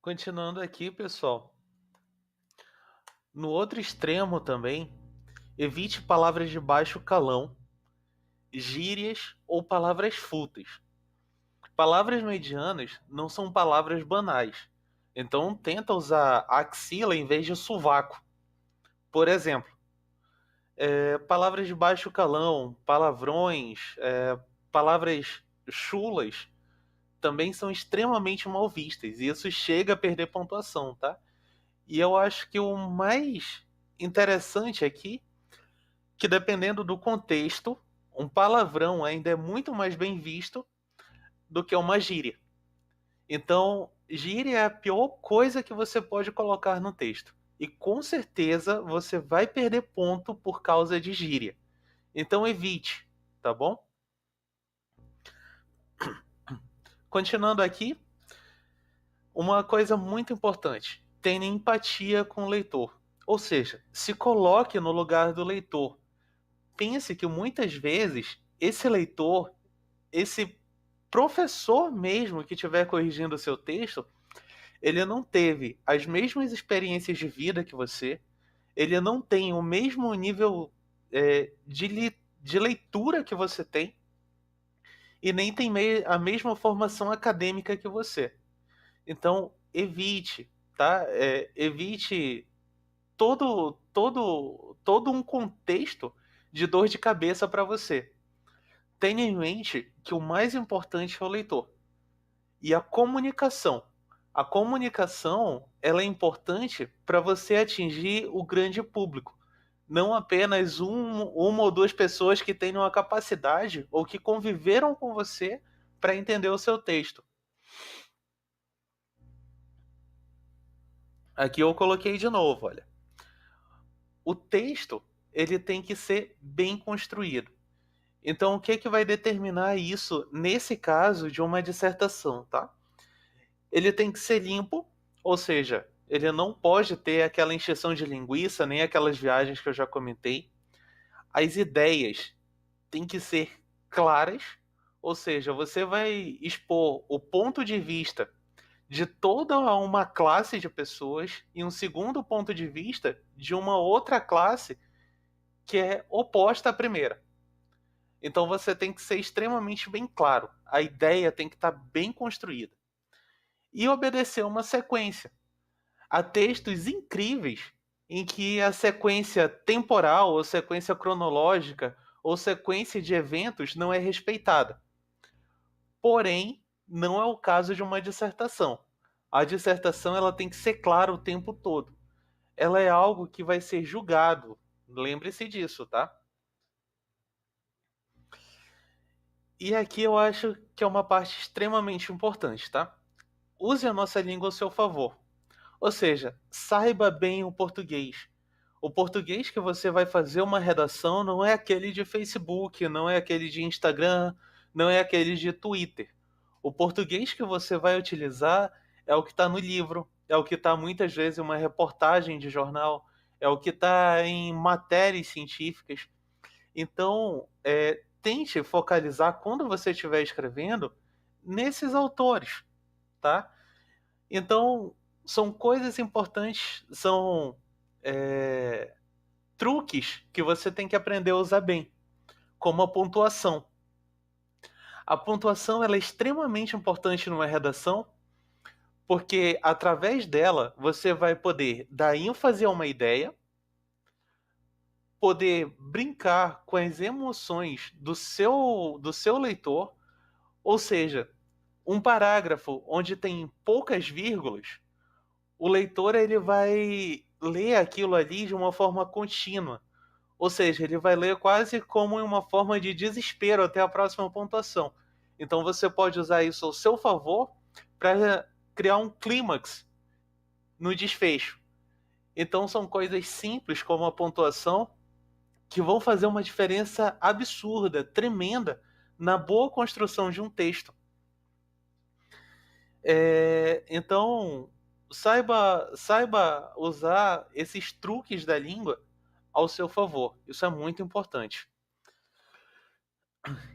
Continuando aqui, pessoal. No outro extremo também, evite palavras de baixo calão, gírias ou palavras fúteis. Palavras medianas não são palavras banais. Então tenta usar axila em vez de sovaco. Por exemplo, palavras de baixo calão, palavrões, palavras chulas também são extremamente mal vistas. E isso chega a perder pontuação, tá? E eu acho que o mais interessante aqui, que dependendo do contexto, um palavrão ainda é muito mais bem visto do que uma gíria. Então, gíria é a pior coisa que você pode colocar no texto. E com certeza você vai perder ponto por causa de gíria. Então evite, tá bom? Continuando aqui, uma coisa muito importante: tenha empatia com o leitor. Ou seja, se coloque no lugar do leitor. Pense que muitas vezes esse leitor, esse professor mesmo que estiver corrigindo o seu texto, ele não teve as mesmas experiências de vida que você, ele não tem o mesmo nível de leitura que você tem e nem tem a mesma formação acadêmica que você. Então, evite, tá? Evite todo um contexto de dor de cabeça para você. Tenha em mente que o mais importante é o leitor e a comunicação. A comunicação ela é importante para você atingir o grande público, não apenas uma ou duas pessoas que tenham a capacidade ou que conviveram com você para entender o seu texto. Aqui eu coloquei de novo, olha. O texto ele tem que ser bem construído. Então, o que, que vai determinar isso nesse caso de uma dissertação, tá? Ele tem que ser limpo, ou seja, ele não pode ter aquela encheção de linguiça, nem aquelas viagens que eu já comentei. As ideias têm que ser claras, ou seja, você vai expor o ponto de vista de toda uma classe de pessoas e um segundo ponto de vista de uma outra classe que é oposta à primeira. Então você tem que ser extremamente bem claro. A ideia tem que estar bem construída. E obedecer uma sequência. Há textos incríveis em que a sequência temporal, ou sequência cronológica, ou sequência de eventos não é respeitada. Porém, não é o caso de uma dissertação. A dissertação ela tem que ser clara o tempo todo. Ela é algo que vai ser julgado. Lembre-se disso, tá? E aqui eu acho que é uma parte extremamente importante, tá? Use a nossa língua ao seu favor. Ou seja, saiba bem o português. O português que você vai fazer uma redação não é aquele de Facebook, não é aquele de Instagram, não é aquele de Twitter. O português que você vai utilizar é o que está no livro, é o que está muitas vezes em uma reportagem de jornal, é o que está em matérias científicas. Então, tente focalizar quando você estiver escrevendo nesses autores, tá? Então, são coisas importantes, são é, truques que você tem que aprender a usar bem, como a pontuação. A pontuação ela é extremamente importante numa redação, porque através dela você vai poder dar ênfase a uma ideia, poder brincar com as emoções do seu leitor, ou seja, um parágrafo onde tem poucas vírgulas, o leitor ele vai ler aquilo ali de uma forma contínua. Ou seja, ele vai ler quase como em uma forma de desespero até a próxima pontuação. Então você pode usar isso ao seu favor para criar um clímax no desfecho. Então são coisas simples como a pontuação que vão fazer uma diferença absurda, tremenda, na boa construção de um texto. Então, saiba usar esses truques da língua ao seu favor. Isso é muito importante.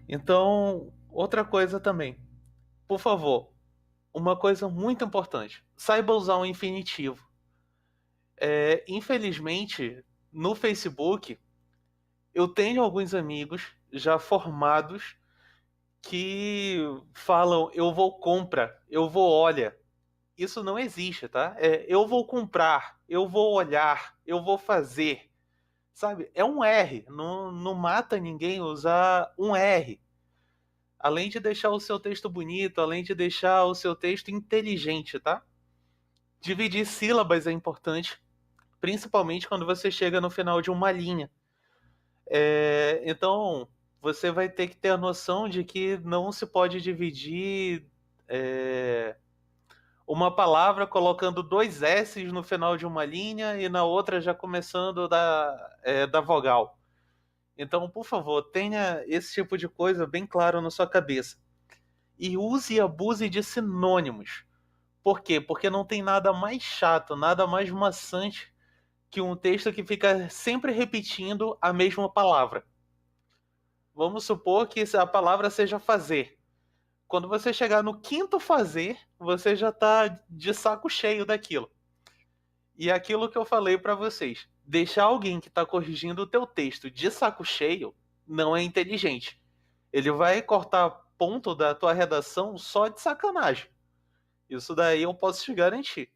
Então, outra coisa também. Por favor, Uma coisa muito importante: saiba usar um infinitivo. Infelizmente, no Facebook, eu tenho alguns amigos já formados que falam eu vou compra, eu vou olha. Isso não existe, tá? Eu vou comprar, eu vou olhar, eu vou fazer. Sabe? É um R. Não, não mata ninguém usar um R. Além de deixar o seu texto bonito, além de deixar o seu texto inteligente, tá? Dividir sílabas é importante, principalmente quando você chega no final de uma linha. Então, você vai ter que ter a noção de que não se pode dividir uma palavra colocando dois S's no final de uma linha e na outra já começando da vogal. Então, por favor, tenha esse tipo de coisa bem claro na sua cabeça. E use e abuse de sinônimos. Por quê? Porque não tem nada mais chato, nada mais maçante que um texto que fica sempre repetindo a mesma palavra. Vamos supor que a palavra seja fazer. Quando você chegar no quinto fazer, você já está de saco cheio daquilo. E aquilo que eu falei para vocês, deixar alguém que está corrigindo o teu texto de saco cheio não é inteligente. Ele vai cortar ponto da tua redação só de sacanagem. Isso daí eu posso te garantir.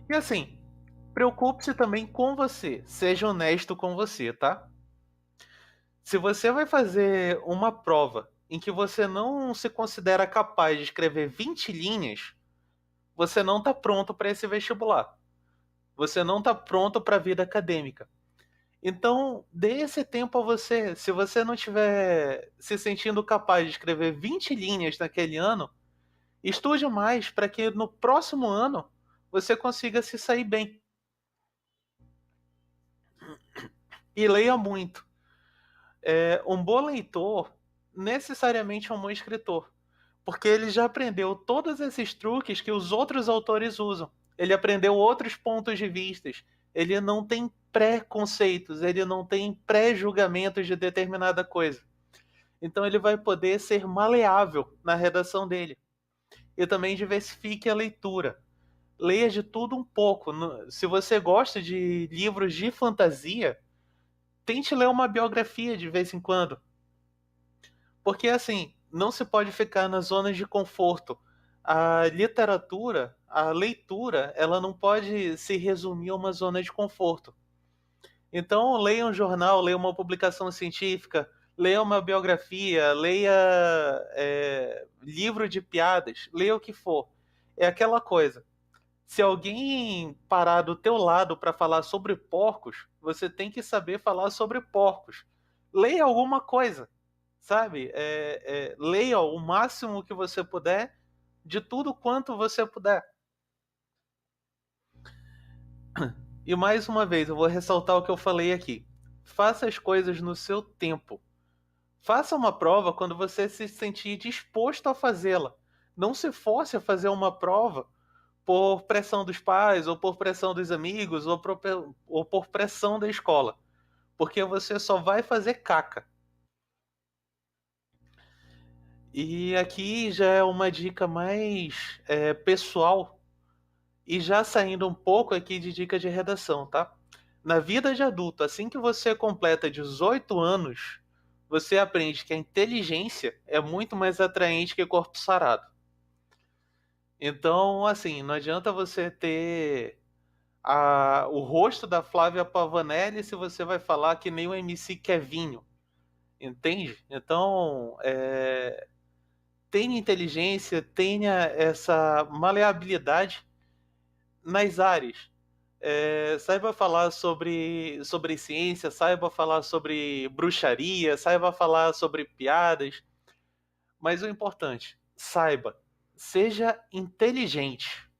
E assim, preocupe-se também com você. Seja honesto com você, tá? Se você vai fazer uma prova em que você não se considera capaz de escrever 20 linhas, você não está pronto para esse vestibular. Você não está pronto para a vida acadêmica. Então, dê esse tempo a você. Se você não estiver se sentindo capaz de escrever 20 linhas naquele ano, estude mais para que no próximo ano você consiga se sair bem. E leia muito. Um bom leitor necessariamente é um bom escritor, porque ele já aprendeu todos esses truques que os outros autores usam. Ele aprendeu outros pontos de vista. Ele não tem preconceitos, ele não tem pré-julgamentos de determinada coisa. Então ele vai poder ser maleável na redação dele. E também diversifique a leitura. Leia de tudo um pouco. Se você gosta de livros de fantasia, tente ler uma biografia de vez em quando. Porque assim, não se pode ficar nas zonas de conforto. A literatura, a leitura, ela não pode se resumir a uma zona de conforto. Então, leia um jornal, leia uma publicação científica, leia uma biografia, leia livro de piadas, leia o que for. É aquela coisa. Se alguém parar do teu lado para falar sobre porcos, você tem que saber falar sobre porcos. Leia alguma coisa, sabe? Leia o máximo que você puder, de tudo quanto você puder. E mais uma vez, eu vou ressaltar o que eu falei aqui. Faça as coisas no seu tempo. Faça uma prova quando você se sentir disposto a fazê-la. Não se force a fazer uma prova por pressão dos pais, ou por pressão dos amigos, ou por pressão da escola. Porque você só vai fazer caca. E aqui já é uma dica mais pessoal, e já saindo um pouco aqui de dica de redação, tá? Na vida de adulto, assim que você completa 18 anos, você aprende que a inteligência é muito mais atraente que corpo sarado. Então, assim, não adianta você ter o rosto da Flávia Pavanelli se você vai falar que nem o MC Kevinho, entende? Então, tenha inteligência, tenha essa maleabilidade nas áreas. Saiba falar sobre ciência, saiba falar sobre bruxaria, saiba falar sobre piadas, mas o importante, saiba, seja inteligente.